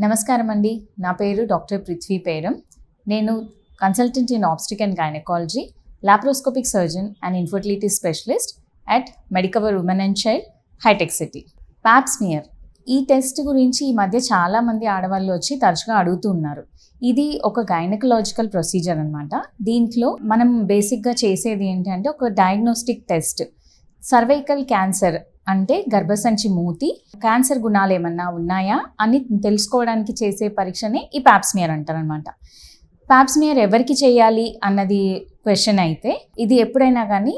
నమస్కారం అండి. నా పేరు డాక్టర్ పృథ్వీ పేరం. నేను consultant in obstetric and gynaecology, laparoscopic surgeon and infertility specialist at Medicover women and child, హైటెక్ సిటీ. ప్యాప్ స్మియర్ ఈ టెస్ట్ గురించి ఈ మధ్య చాలామంది ఆడవాళ్ళు వచ్చి తరచుగా అడుగుతూ ఉన్నారు. ఇది ఒక గైనకలాజికల్ ప్రొసీజర్ అనమాట. దీంట్లో మనం బేసిక్గా చేసేది ఏంటంటే ఒక డయాగ్నోస్టిక్ టెస్ట్. సర్వైకల్ క్యాన్సర్ అంటే గర్భసంచి మూతి క్యాన్సర్ గుణాలు ఏమన్నా ఉన్నాయా అని తెలుసుకోవడానికి చేసే పరీక్షనే ఈ ప్యాప్ స్మియర్ అంటారనమాట. ప్యాప్ స్మియర్ ఎవరికి చేయాలి అన్నది క్వశ్చన్ అయితే, ఇది ఎప్పుడైనా కానీ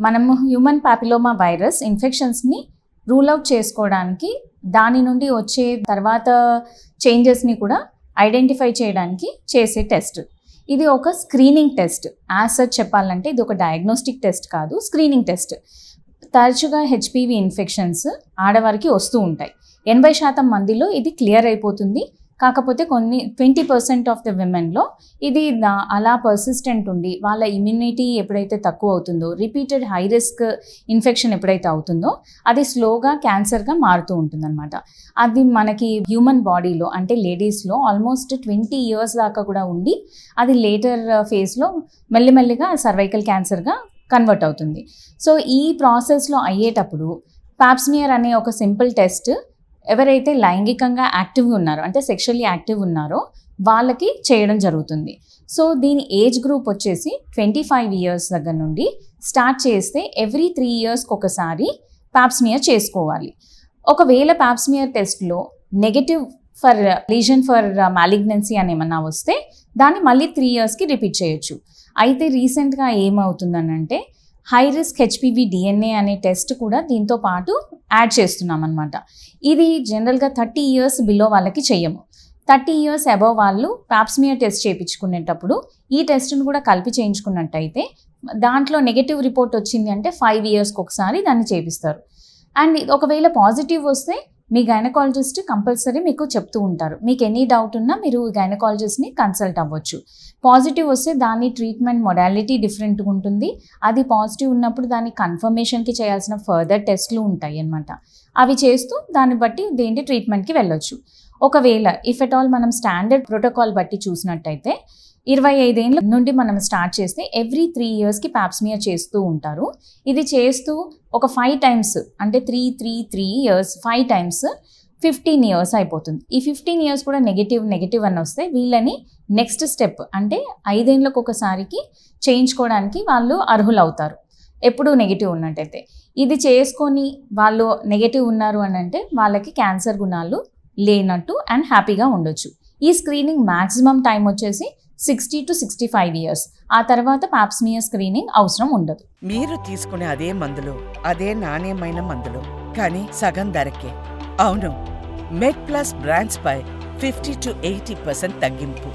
మనము హ్యూమన్ పాపిలోమా వైరస్ ఇన్ఫెక్షన్స్ని రూల్ అవుట్ చేసుకోవడానికి, దాని నుండి వచ్చే తర్వాత చేంజెస్ని కూడా ఐడెంటిఫై చేయడానికి చేసే టెస్ట్. ఇది ఒక స్క్రీనింగ్ టెస్ట్. యాజ్ సచ్ చెప్పాలంటే ఇది ఒక డయాగ్నోస్టిక్ టెస్ట్ కాదు, స్క్రీనింగ్ టెస్ట్. తరచుగా హెచ్పివి ఇన్ఫెక్షన్స్ ఆడవారికి వస్తూ ఉంటాయి. 80% మందిలో ఇది క్లియర్ అయిపోతుంది. కాకపోతే 20% ఆఫ్ ద విమెన్లో ఇది అలా పర్సిస్టెంట్ ఉండి వాళ్ళ ఇమ్యూనిటీ ఎప్పుడైతే తక్కువ అవుతుందో, రిపీటెడ్ హై రిస్క్ ఇన్ఫెక్షన్ ఎప్పుడైతే అవుతుందో అది స్లోగా క్యాన్సర్గా మారుతూ ఉంటుందన్నమాట. అది మనకి హ్యూమన్ బాడీలో అంటే లేడీస్లో ఆల్మోస్ట్ 20 years దాకా కూడా ఉండి అది లేటర్ ఫేజ్లో మెల్లిమెల్లిగా సర్వైకల్ క్యాన్సర్గా కన్వర్ట్ అవుతుంది. సో ఈ ప్రాసెస్లో అయ్యేటప్పుడు ప్యాప్ స్మియర్ అనే ఒక సింపుల్ టెస్ట్ ఎవరైతే లైంగికంగా యాక్టివ్గా ఉన్నారో అంటే సెక్షువల్లీ యాక్టివ్ ఉన్నారో వాళ్ళకి చేయడం జరుగుతుంది. సో దీని ఏజ్ గ్రూప్ వచ్చేసి 25 years దగ్గర నుండి స్టార్ట్ చేస్తే ఎవ్రీ 3 yearsకి ఒకసారి ప్యాప్ స్మియర్ చేసుకోవాలి. ఒకవేళ ప్యాప్ స్మియర్ టెస్ట్లో negative for lesion for malignancy అని ఏమన్నా వస్తే దాన్ని మళ్ళీ 3 yearsకి రిపీట్ చేయొచ్చు. అయితే రీసెంట్గా ఏమవుతుందనంటే హై రిస్క్ హెచ్పివి డిఎన్ఏ అనే టెస్ట్ కూడా దీంతో పాటు యాడ్ చేస్తున్నాం అనమాట. ఇది జనరల్గా 30 years బిలో వాళ్ళకి చెయ్యము. 30 years అబవ్ వాళ్ళు ప్యాప్ స్మియర్ టెస్ట్ చేయించుకునేటప్పుడు ఈ టెస్ట్ను కూడా కలిపి చేయించుకున్నట్టయితే దాంట్లో నెగటివ్ రిపోర్ట్ వచ్చింది అంటే 5 yearsకి ఒకసారి దాన్ని చేపిస్తారు. అండ్ ఒకవేళ పాజిటివ్ వస్తే మీ గైనకాలజిస్ట్ కంపల్సరీ మీకు చెప్తూ ఉంటారు. మీకు ఎనీ డౌట్ ఉన్నా మీరు గైనకాలజిస్ట్ని కన్సల్ట్ అవ్వచ్చు. పాజిటివ్ వస్తే దాని ట్రీట్మెంట్ మొడాలిటీ డిఫరెంట్గా ఉంటుంది. అది పాజిటివ్ ఉన్నప్పుడు దాని కన్ఫర్మేషన్కి చేయాల్సిన ఫర్దర్ టెస్ట్లు ఉంటాయి అన్నమాట. అవి చేస్తూ దాన్ని బట్టి దేంటి ట్రీట్మెంట్కి వెళ్ళొచ్చు. ఒకవేళ ఇఫ్ ఎట్ ఆల్ మనం స్టాండర్డ్ ప్రోటోకాల్ బట్టి చూసినట్టయితే 25 ఏళ్ళ నుండి మనం స్టార్ట్ చేస్తే ఎవ్రీ 3 yearsకి ప్యాప్ స్మియర్ చేస్తూ ఉంటారు. ఇది చేస్తూ ఒక 5 times అంటే 3 years 5 times 15 years అయిపోతుంది. ఈ 15 years కూడా నెగిటివ్ అని వస్తే వీళ్ళని నెక్స్ట్ స్టెప్ అంటే 5 ఏళ్ళకు ఒకసారికి చేయించుకోవడానికి వాళ్ళు అర్హులు అవుతారు, ఎప్పుడు నెగిటివ్ ఉన్నట్టయితే. ఇది చేసుకొని వాళ్ళు నెగిటివ్ ఉన్నారు అని అంటే వాళ్ళకి క్యాన్సర్ గుణాలు లేనట్టు అండ్ హ్యాపీగా ఉండొచ్చు. ఈ స్క్రీనింగ్ మ్యాక్సిమం టైం వచ్చేసి 60 to 65 years. ఆ తర్వాత ప్యాప్ స్మియర్ స్క్రీనింగ్ అవసరం ఉండదు. మీరు తీసుకునే అదే మందులు, అదే నాణ్యమైన మందులు, కానీ సగం ధరకే. అవును, మెడ్ ప్లస్ బ్రాండ్స్ పై 50 to 80% తగ్గింపు.